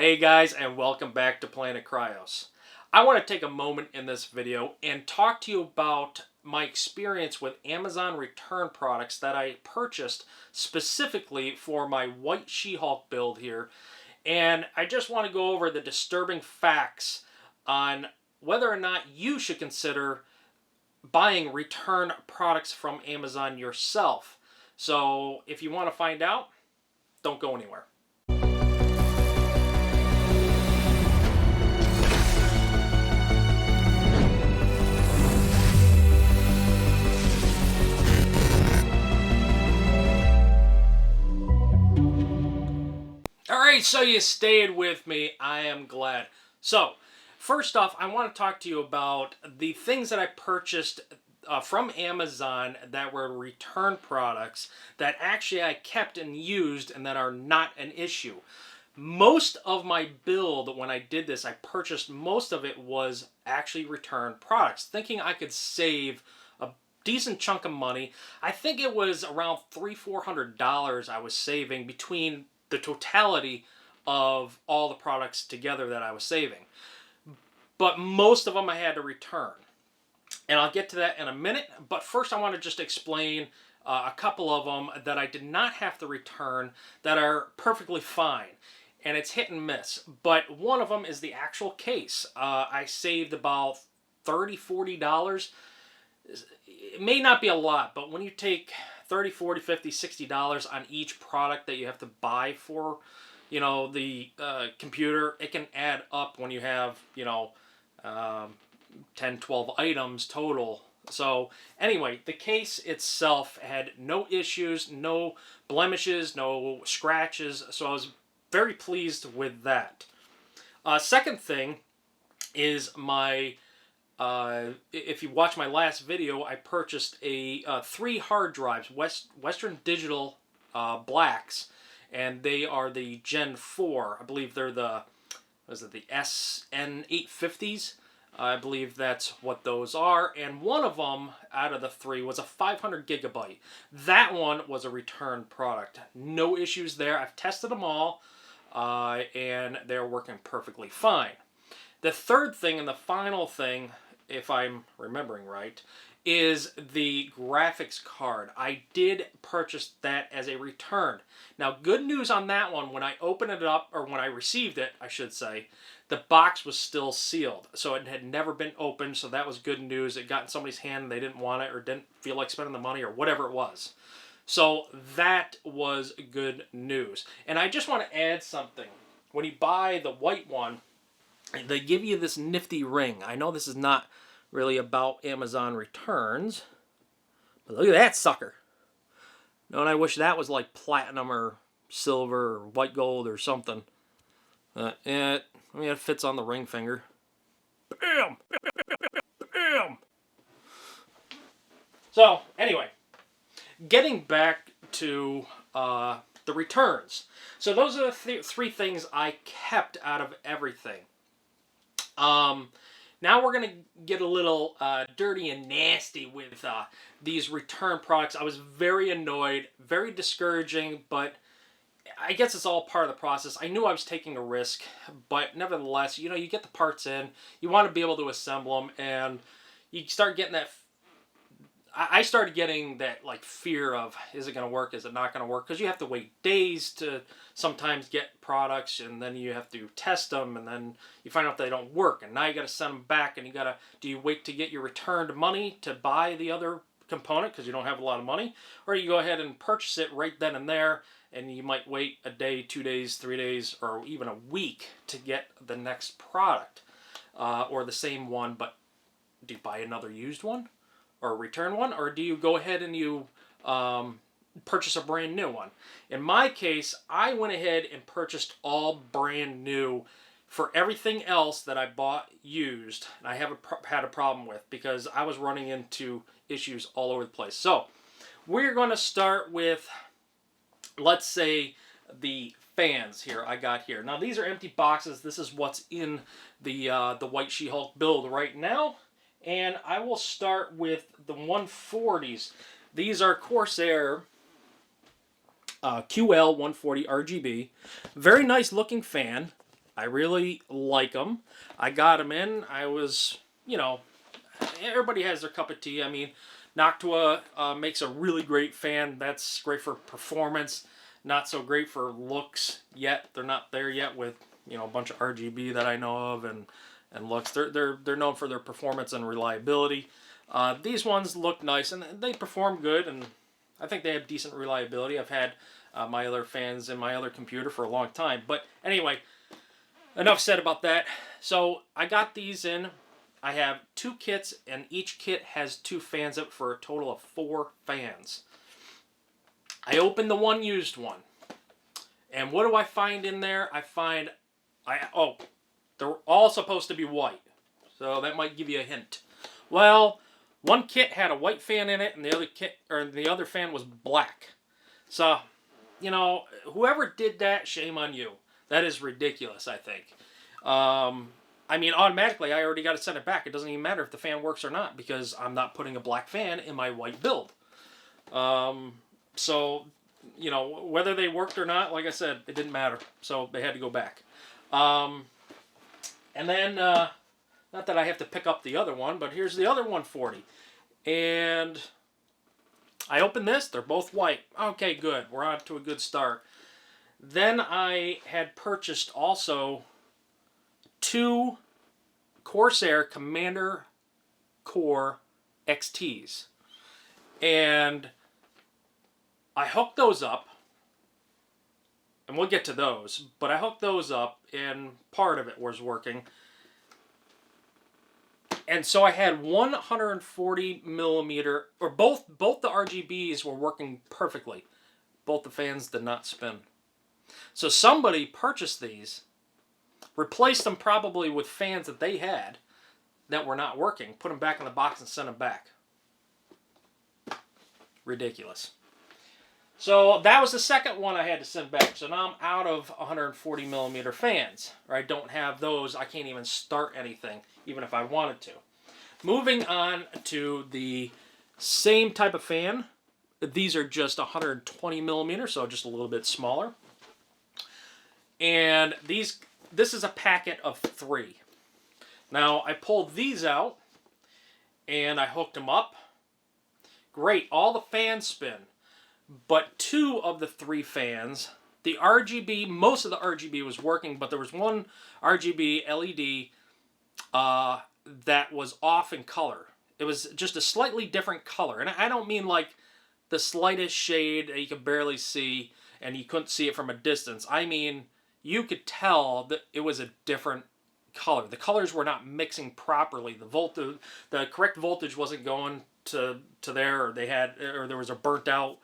Hey guys, and welcome back to Planet Cryos. I want to take a moment in this video and talk to you about my experience with Amazon return products that I purchased specifically for my White She-Hulk build here. And I just want to go over the disturbing facts on whether or not you should consider buying return products from Amazon yourself. So if you want to find out, don't go anywhere. Alright, so you stayed with me. I am glad. So, first off, I want to talk to you about the things that I purchased from Amazon that were return products that actually I kept and used and that are not an issue. Most of my build, when I did this, I purchased most of it was actually return products, thinking I could save a decent chunk of money. I think it was around $300-400 I was saving between the totality of all the products together that I was saving. But most of them I had to return. And I'll get to that in a minute. But first I want to just explain a couple of them that I did not have to return that are perfectly fine. And it's hit and miss. But one of them is the actual case. I saved about $30-40. It may not be a lot, but when you take $30, $40, $50, $60 on each product that you have to buy for, the computer, it can add up when you have, 10, 12 items total. So anyway, the case itself had no issues, no blemishes, no scratches. So I was very pleased with that. Second thing is my... if you watch my last video, I purchased 3 hard drives, Western Digital Blacks, and they are the Gen 4. I believe they're the SN850s. I believe that's what those are. And one of them out of the 3 was a 500 gigabyte. That one was a return product. No issues there. I've tested them all, and they're working perfectly fine. The third thing and the final thing, if I'm remembering right, is the graphics card. I did purchase that as a return. Now, good news on that one, when I opened it up, or when I received it, I should say, the box was still sealed. So it had never been opened, so that was good news. It got in somebody's hand and they didn't want it or didn't feel like spending the money or whatever it was. So that was good news. And I just want to add something. When you buy the white one, they give you this nifty ring. I know this is not really about Amazon returns, but look at that sucker. Don't I wish that was like platinum or silver or white gold or something. It fits on the ring finger. Bam! Bam! So, anyway, getting back to the returns. So those are the 3 things I kept out of everything. Now we're going to get a little dirty and nasty with these return products. I was very annoyed, very discouraging, but I guess it's all part of the process. I knew I was taking a risk, but nevertheless, you get the parts in, you want to be able to assemble them, and you start getting that... I started getting that fear of, is it going to work, is it not going to work? Because you have to wait days to sometimes get products, and then you have to test them, and then you find out they don't work, and now you got to send them back, and do you wait to get your returned money to buy the other component because you don't have a lot of money, or you go ahead and purchase it right then and there, and you might wait a day, 2 days, 3 days, or even a week to get the next product, or the same one, but do you buy another used one? Or return one, or do you go ahead and you purchase a brand new one? In my case, I went ahead and purchased all brand new for everything else that I bought used, and I haven't had a problem with because I was running into issues all over the place. So we're going to start with, let's say, the fans here I got here. Now these are empty boxes. This is what's in the White She-Hulk build right now. And I will start with the 140s. These are Corsair QL140 RGB. Very nice looking fan. I really like them. I got them in. I was, you know, everybody has their cup of tea. I mean, Noctua makes a really great fan. That's great for performance. Not so great for looks yet. They're not there yet with, you know, a bunch of RGB that I know of and looks. They're known for their performance and reliability. These ones look nice and they perform good, and I think they have decent reliability. I've had my other fans in my other computer for a long time. But anyway, enough said about that. So I got these in. I have 2 kits, and each kit has 2 fans up for a total of 4 fans. I opened the one used one. And what do I find in there? They're all supposed to be white. So that might give you a hint. Well, one kit had a white fan in it, and the other fan was black. So, you know, whoever did that, shame on you. That is ridiculous, I think. I mean, automatically, I already got to send it back. It doesn't even matter if the fan works or not, because I'm not putting a black fan in my white build. So, you know, whether they worked or not, like I said, it didn't matter. So they had to go back. And then, not that I have to pick up the other one, but here's the other 140. And I opened this. They're both white. Okay, good. We're on to a good start. Then I had purchased also 2 Corsair Commander Core XTs. And I hooked those up, and we'll get to those, but I hooked those up, and part of it was working. And so I had 140 millimeter, or both the RGBs were working perfectly. Both the fans did not spin. So somebody purchased these, replaced them probably with fans that they had that were not working, put them back in the box and sent them back. Ridiculous. So that was the second one I had to send back. So now I'm out of 140 millimeter fans. Or I don't have those. I can't even start anything, even if I wanted to. Moving on to the same type of fan. These are just 120 millimeter, so just a little bit smaller. And this is a packet of 3. Now I pulled these out and I hooked them up. Great, all the fans spin. But 2 of the 3 fans, the RGB, most of the RGB was working, but there was one RGB LED that was off in color. It was just a slightly different color. And I don't mean like the slightest shade that you could barely see and you couldn't see it from a distance. I mean, you could tell that it was a different color. The colors were not mixing properly. The correct voltage wasn't going to there, or there was a burnt out,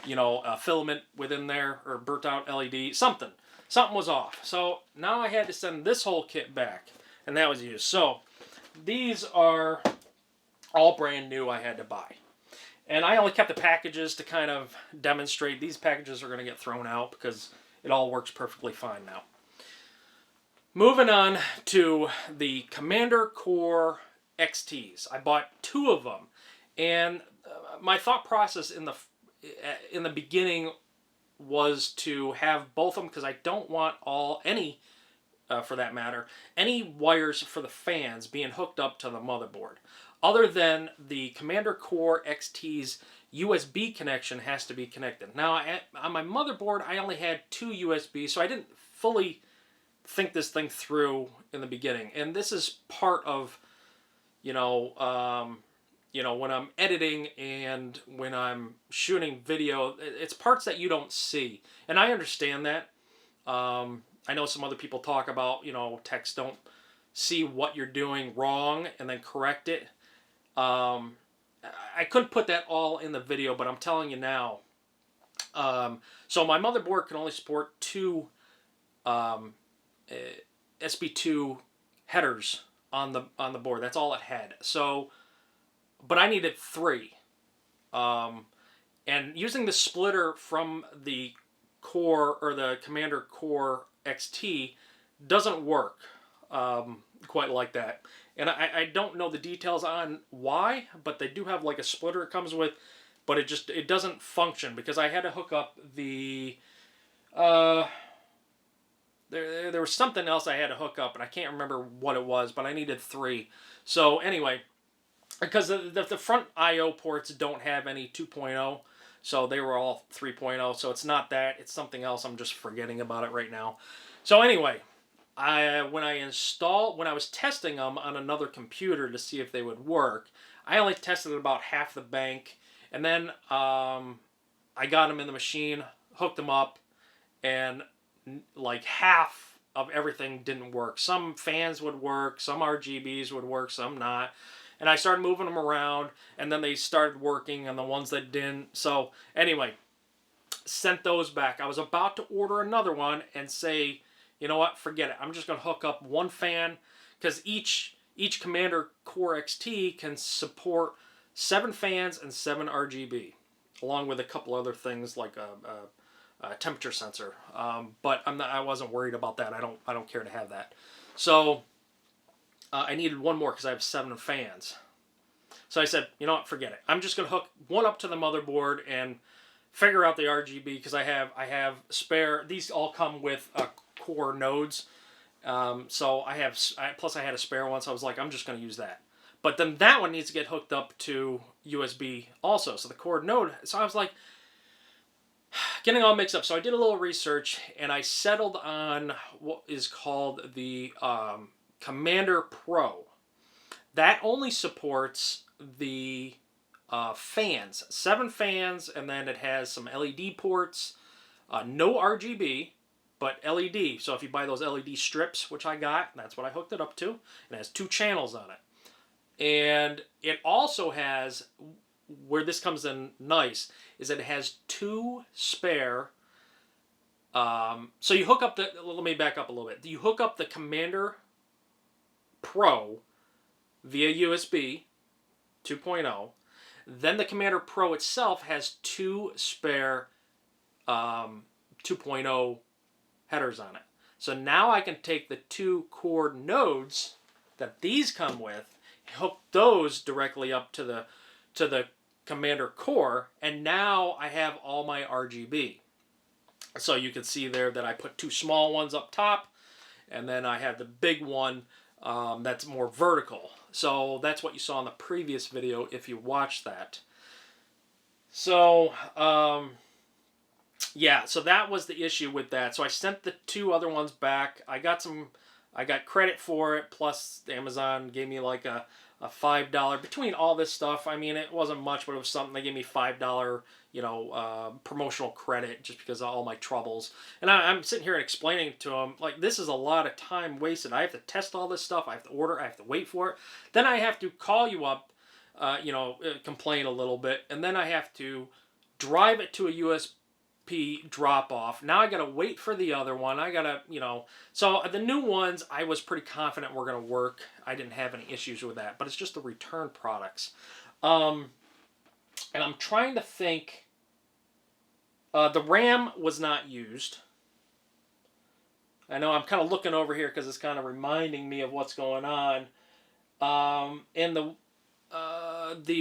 you know, filament within there, or burnt out LED. Something was off. So now I had to send this whole kit back, and that was used. So these are all brand new. I had to buy, and I only kept the packages to kind of demonstrate. These packages are going to get thrown out because it all works perfectly fine now. Moving on to the Commander Core XTs. I bought 2 of them, and my thought process in the beginning was to have both of them, because I don't want for that matter, any wires for the fans being hooked up to the motherboard. Other than the Commander Core XT's USB connection has to be connected. Now, on my motherboard, I only had 2 USB, so I didn't fully think this thing through in the beginning. And this is part of, when I'm editing and when I'm shooting video, it's parts that you don't see. And I understand that. I know some other people talk about, techs don't see what you're doing wrong and then correct it. I couldn't put that all in the video, but I'm telling you now. So my motherboard can only support 2 SB2 headers on the board. That's all it had. So, but I needed 3. And using the splitter from the Core, or the Commander Core XT, doesn't work quite like that. And I don't know the details on why, but they do have like a splitter it comes with, but it doesn't function, because I had to hook up the there was something else I had to hook up, and I can't remember what it was, but I needed 3. So anyway, because the front I/O ports don't have any 2.0, so they were all 3.0. So it's not that; it's something else. I'm just forgetting about it right now. So anyway, when I was testing them on another computer to see if they would work, I only tested about half the bank, and then I got them in the machine, hooked them up, and like half of everything didn't work. Some fans would work, some RGBs would work, some not. And I started moving them around, and then they started working, and the ones that didn't. So anyway, sent those back. I was about to order another one and say, you know what, forget it. I'm just going to hook up one fan, because each Commander Core XT can support 7 fans and 7 RGB, along with a couple other things like a temperature sensor. But I wasn't worried about that. I don't care to have that. So I needed one more because I have 7 fans. So I said, you know what, forget it. I'm just going to hook one up to the motherboard and figure out the RGB, because I have spare. These all come with core nodes. So plus I had a spare one, so I was like, I'm just going to use that. But then that one needs to get hooked up to USB also. So the core node. So I was like, getting all mixed up. So I did a little research, and I settled on what is called the Commander Pro. That only supports the fans, 7 fans, and then it has some LED ports, no RGB, but LED. So if you buy those LED strips, which I got, that's what I hooked it up to, and it has 2 channels on it. And it also has, where this comes in nice, is that it has 2 spare. So you hook up let me back up a little bit. You hook up the Commander Pro via USB 2.0. Then the Commander Pro itself has 2 spare 2.0 headers on it. So now I can take the 2 core nodes that these come with, hook those directly up to the Commander Core, and now I have all my RGB. So you can see there that I put 2 small ones up top, and then I have the big one that's more vertical. So that's what you saw in the previous video if you watched that. So yeah, so that was the issue with that. So I sent the 2 other ones back. I got credit for it, plus Amazon gave me like a $5 between all this stuff. I mean, it wasn't much, but it was something. They gave me $5, promotional credit just because of all my troubles. And I'm sitting here and explaining to them, like, this is a lot of time wasted. I have to test all this stuff. I have to order. I have to wait for it. Then I have to call you up, complain a little bit, and then I have to drive it to a USB drop off. Now I gotta wait for the other one. I gotta, so the new ones I was pretty confident were gonna work. I didn't have any issues with that, but it's just the return products. And I'm trying to think. The RAM was not used. I know I'm kind of looking over here because it's kind of reminding me of what's going on. And the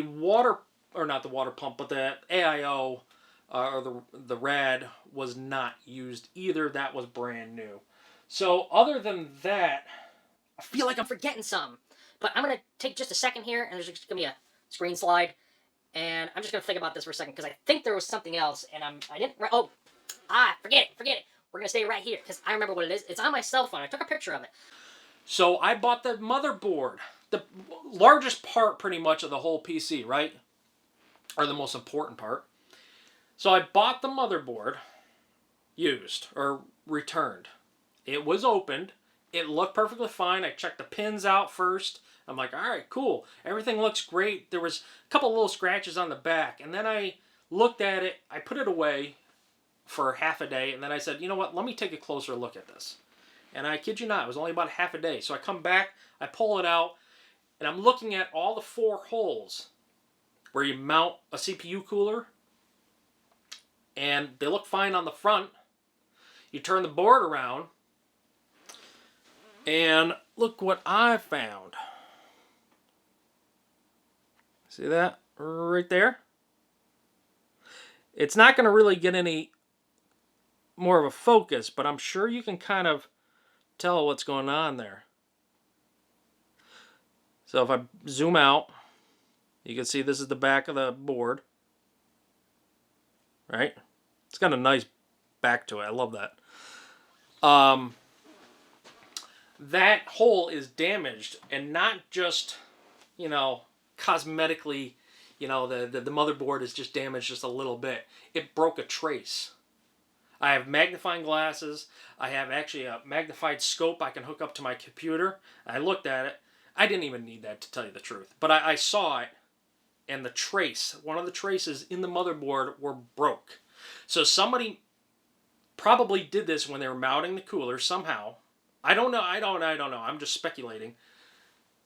water, or not the water pump, but the AIO, or the rad was not used either. That was brand new. So other than that, I feel like I'm forgetting some. But I'm going to take just a second here, and there's just going to be a screen slide. And I'm just going to think about this for a second, because I think there was something else, and forget it. We're going to stay right here, because I remember what it is. It's on my cell phone. I took a picture of it. So I bought the motherboard, the largest part pretty much of the whole PC, right? Or the most important part. So I bought the motherboard, used, or returned. It was opened. It looked perfectly fine. I checked the pins out first. I'm like, all right, cool. Everything looks great. There was a couple little scratches on the back. And then I looked at it. I put it away for half a day. And then I said, you know what? Let me take a closer look at this. And I kid you not, it was only about half a day. So I come back, I pull it out, and I'm looking at all the 4 holes where you mount a CPU cooler. And they look fine on the front. You turn the board around, and look what I found. See that right there? It's not going to really get any more of a focus, but I'm sure you can kind of tell what's going on there. So if I zoom out, you can see this is the back of the board. Right? It's got a nice back to it. I love that. That hole is damaged, and not just, cosmetically, the motherboard is just damaged just a little bit. It broke a trace. I have magnifying glasses. I have actually a magnified scope I can hook up to my computer. I looked at it. I didn't even need that, to tell you the truth. But I saw it, and the trace, one of the traces in the motherboard were broke. So somebody probably did this when they were mounting the cooler somehow. I don't know. I don't know. I'm just speculating.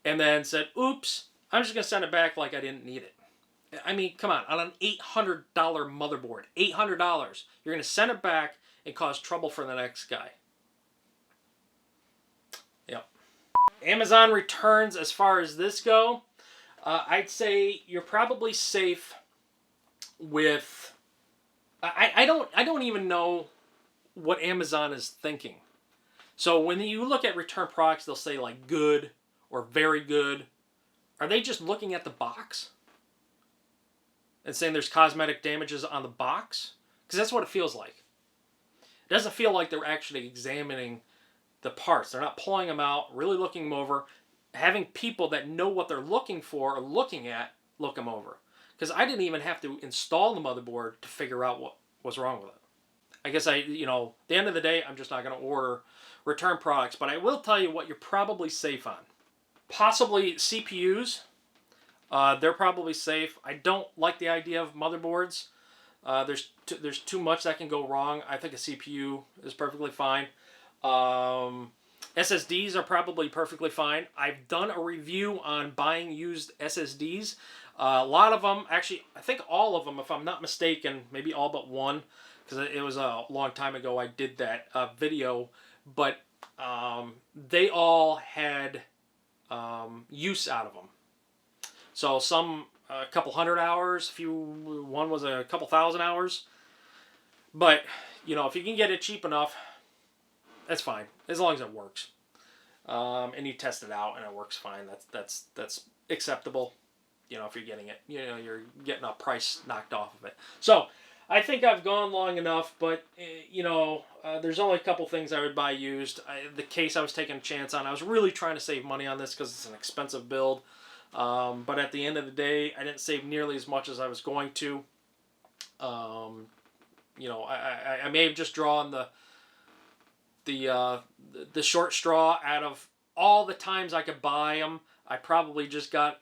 And then said, oops, I'm just going to send it back like I didn't need it. I mean, come on. On an $800 motherboard, $800, you're going to send it back and cause trouble for the next guy. Yep. Amazon returns, as far as this go, I'd say you're probably safe with... I don't even know what Amazon is thinking. So when you look at return products, they'll say like good or very good. Are they just looking at the box and saying there's cosmetic damages on the box? Because that's what it feels like. It doesn't feel like they're actually examining the parts. They're not pulling them out, really looking them over, having people that know what they're looking for or looking at look them over. Because I didn't even have to install the motherboard to figure out what was wrong with it. I guess at the end of the day, I'm just not going to order return products. But I will tell you what you're probably safe on. Possibly CPUs. They're probably safe. I don't like the idea of motherboards. There's too much that can go wrong. I think a CPU is perfectly fine. SSDs are probably perfectly fine. I've done a review on buying used SSDs. A lot of them, actually, I think all of them, if I'm not mistaken, maybe all but one, because it was a long time ago I did that video, but they all had use out of them. So some a couple hundred hours, one was a couple thousand hours. But, if you can get it cheap enough, that's fine, as long as it works. And you test it out and it works fine. That's acceptable. If you're getting it, you're getting a price knocked off of it. So I think I've gone long enough, but there's only a couple things I would buy used. The case I was taking a chance on. I was really trying to save money on this because it's an expensive build. But at the end of the day, I didn't save nearly as much as I was going to. I may have just drawn the short straw out of all the times I could buy them. I probably just got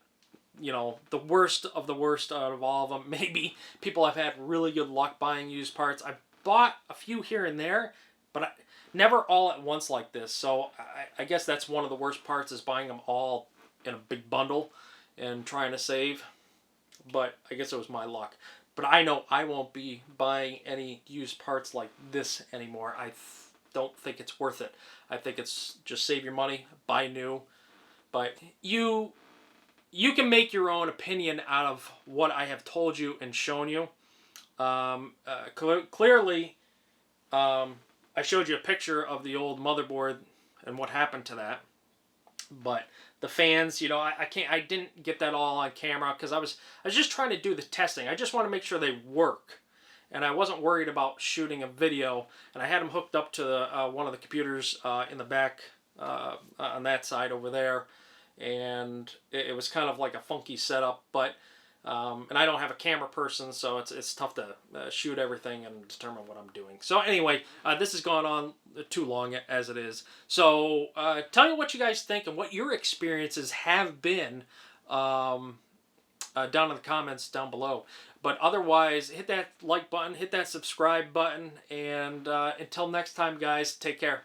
the worst of the worst out of all of them. Maybe people have had really good luck buying used parts. I bought a few here and there, but never all at once like this. So I guess that's one of the worst parts, is buying them all in a big bundle and trying to save. But I guess it was my luck. But I know I won't be buying any used parts like this anymore. I don't think it's worth it. I think it's just save your money, buy new. But you can make your own opinion out of what I have told you and shown you. Clearly, I showed you a picture of the old motherboard and what happened to that. But the fans, I didn't get that all on camera because I was just trying to do the testing. I just want to make sure they work. And I wasn't worried about shooting a video. And I had them hooked up to one of the computers in the back on that side over there. And it was kind of like a funky setup, but and I don't have a camera person, so it's tough to shoot everything and determine what I'm doing. So anyway, this has gone on too long as it is. So tell me what you guys think and what your experiences have been down in the comments down below. But otherwise, hit that like button, hit that subscribe button, and until next time, guys, take care.